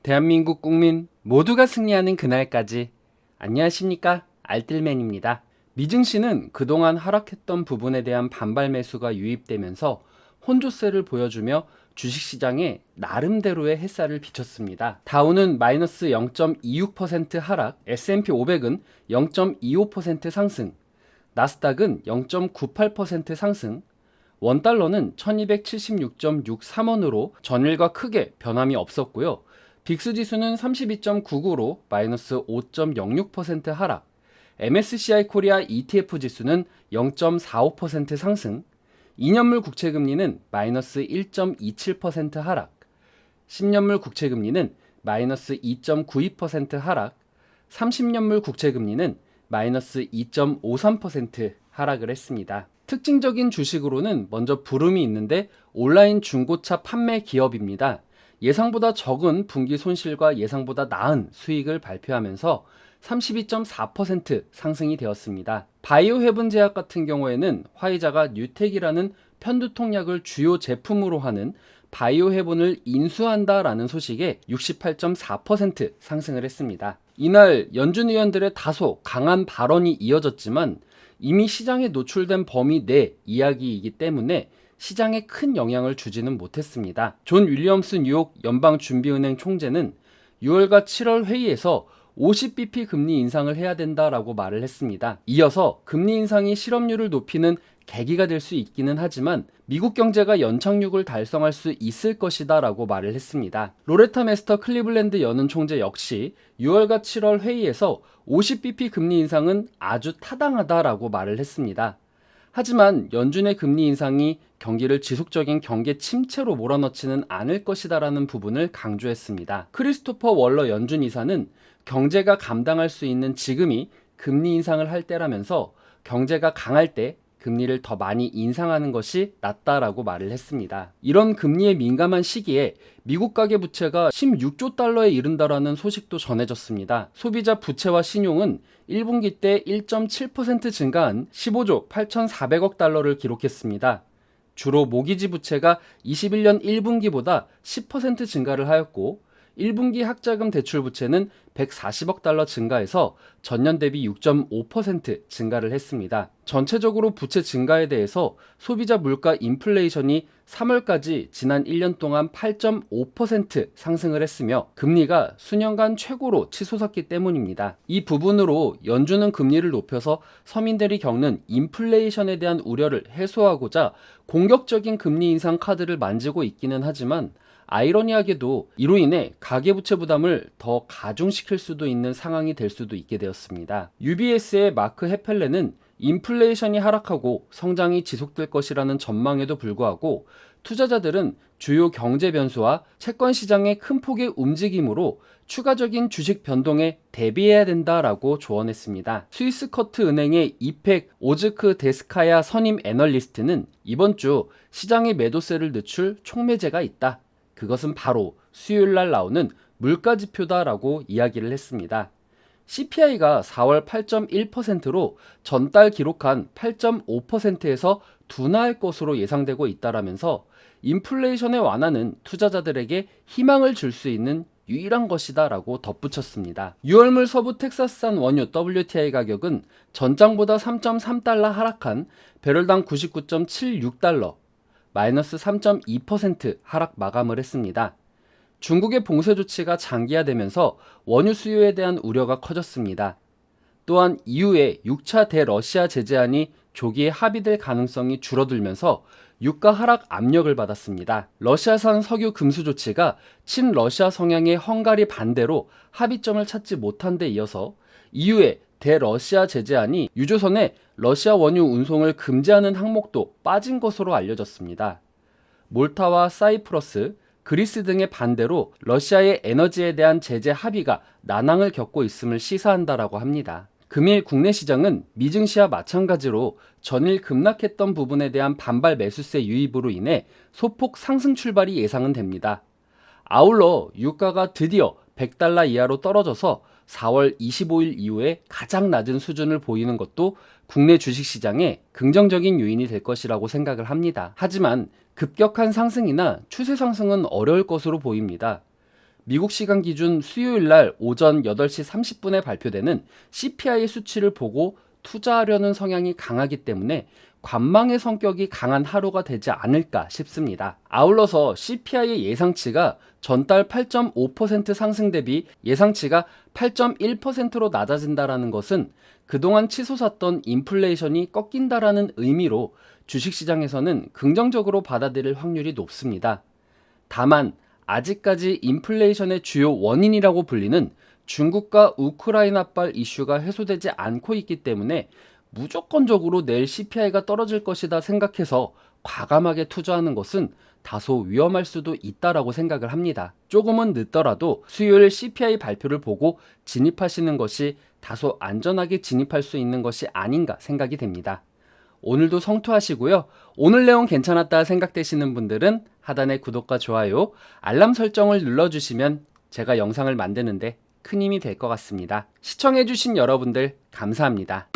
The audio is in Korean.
대한민국 국민 모두가 승리하는 그날까지. 안녕하십니까, 알뜰맨입니다. 미증시는 그동안 하락했던 부분에 대한 반발 매수가 유입되면서 혼조세를 보여주며 주식시장에 나름대로의 햇살을 비쳤습니다. 다우는 마이너스 0.26% 하락, S&P 500은 0.25% 상승, 나스닥은 0.98% 상승, 원달러는 1276.63원으로 전일과 크게 변함이 없었고요. 빅스지수는 32.99로 마이너스 5.06% 하락, MSCI 코리아 ETF 지수는 0.45% 상승, 2년물 국채금리는 마이너스 1.27% 하락, 10년물 국채금리는 마이너스 2.92% 하락, 30년물 국채금리는 마이너스 2.53% 하락을 했습니다. 특징적인 주식으로는 먼저 부름이 있는데 온라인 중고차 판매 기업입니다. 예상보다 적은 분기 손실과 예상보다 나은 수익을 발표하면서 32.4% 상승이 되었습니다. 바이오헤븐제약 같은 경우에는 화이자가 뉴텍이라는 편두통약을 주요 제품으로 하는 바이오헤븐을 인수한다라는 소식에 68.4% 상승을 했습니다. 이날 연준 의원들의 다소 강한 발언이 이어졌지만 이미 시장에 노출된 범위 내 이야기이기 때문에 시장에 큰 영향을 주지는 못했습니다. 존 윌리엄스 뉴욕 연방준비은행 총재는 6월과 7월 회의에서 50bp 금리 인상을 해야 된다라고 말을 했습니다. 이어서 금리 인상이 실업률을 높이는 계기가 될 수 있기는 하지만 미국 경제가 연착륙을 달성할 수 있을 것이다 라고 말을 했습니다. 로레타 메스터 클리블랜드 연은 총재 역시 6월과 7월 회의에서 50bp 금리 인상은 아주 타당하다라고 말을 했습니다. 하지만 연준의 금리 인상이 경기를 지속적인 경계 침체로 몰아넣지는 않을 것이다라는 부분을 강조했습니다. 크리스토퍼 월러 연준 이사는 경제가 감당할 수 있는 지금이 금리 인상을 할 때라면서 경제가 강할 때 금리를 더 많이 인상하는 것이 낫다라고 말을 했습니다. 이런 금리에 민감한 시기에 미국 가계부채가 16조 달러에 이른다라는 소식도 전해졌습니다. 소비자 부채와 신용은 1분기 때 1.7% 증가한 15조 8,400억 달러를 기록했습니다. 주로 모기지 부채가 21년 1분기보다 10% 증가를 하였고 1분기 학자금 대출 부채는 140억 달러 증가해서 전년 대비 6.5% 증가를 했습니다. 전체적으로 부채 증가에 대해서 소비자 물가 인플레이션이 3월까지 지난 1년 동안 8.5% 상승을 했으며 금리가 수년간 최고로 치솟았기 때문입니다. 이 부분으로 연준은 금리를 높여서 서민들이 겪는 인플레이션에 대한 우려를 해소하고자 공격적인 금리 인상 카드를 만지고 있기는 하지만 아이러니하게도 이로 인해 가계부채 부담을 더 가중시킬 수도 있는 상황이 될 수도 있게 되었습니다. UBS의 마크 헤펠레는 인플레이션이 하락하고 성장이 지속될 것이라는 전망에도 불구하고 투자자들은 주요 경제 변수와 채권 시장의 큰 폭의 움직임으로 추가적인 주식 변동에 대비해야 된다라고 조언했습니다. 스위스커트 은행의 이펙 오즈크 데스카야 선임 애널리스트는 이번 주 시장의 매도세를 늦출 촉매제가 있다. 그것은 바로 수요일날 나오는 물가지표다라고 이야기를 했습니다. CPI가 4월 8.1%로 전달 기록한 8.5%에서 둔화할 것으로 예상되고 있다라면서 인플레이션의 완화는 투자자들에게 희망을 줄 수 있는 유일한 것이다 라고 덧붙였습니다. 6월물 서부 텍사스산 원유 WTI 가격은 전장보다 3.3달러 하락한 배럴당 99.76달러, 마이너스 3.2% 하락 마감을 했습니다. 중국의 봉쇄 조치가 장기화되면서 원유 수요에 대한 우려가 커졌습니다. 또한 이후에 6차 대러시아 제재안이 조기에 합의될 가능성이 줄어들면서 유가 하락 압력을 받았습니다. 러시아산 석유 금수 조치가 친러시아 성향의 헝가리 반대로 합의점을 찾지 못한 데 이어서 이후에 대러시아 제재안이 유조선에 러시아 원유 운송을 금지하는 항목도 빠진 것으로 알려졌습니다. 몰타와 사이프러스, 그리스 등의 반대로 러시아의 에너지에 대한 제재 합의가 난항을 겪고 있음을 시사한다라고 합니다. 금일 국내 시장은 미증시와 마찬가지로 전일 급락했던 부분에 대한 반발 매수세 유입으로 인해 소폭 상승 출발이 예상은 됩니다. 아울러 유가가 드디어 100달러 이하로 떨어져서 4월 25일 이후에 가장 낮은 수준을 보이는 것도 국내 주식시장에 긍정적인 요인이 될 것이라고 생각을 합니다. 하지만 급격한 상승이나 추세 상승은 어려울 것으로 보입니다. 미국 시간 기준 수요일 날 오전 8시 30분에 발표되는 CPI 수치를 보고 투자하려는 성향이 강하기 때문에 관망의 성격이 강한 하루가 되지 않을까 싶습니다. 아울러서 CPI의 예상치가 전달 8.5% 상승 대비 예상치가 8.1%로 낮아진다라는 것은 그동안 치솟았던 인플레이션이 꺾인다라는 의미로 주식시장에서는 긍정적으로 받아들일 확률이 높습니다. 다만 아직까지 인플레이션의 주요 원인이라고 불리는 중국과 우크라이나발 이슈가 해소되지 않고 있기 때문에 무조건적으로 내일 CPI가 떨어질 것이다 생각해서 과감하게 투자하는 것은 다소 위험할 수도 있다라고 생각을 합니다. 조금은 늦더라도 수요일 CPI 발표를 보고 진입하시는 것이 다소 안전하게 진입할 수 있는 것이 아닌가 생각이 됩니다. 오늘도 성투하시고요. 오늘 내용 괜찮았다 생각되시는 분들은 하단의 구독과 좋아요, 알람 설정을 눌러주시면 제가 영상을 만드는데 큰 힘이 될 것 같습니다. 시청해주신 여러분들 감사합니다.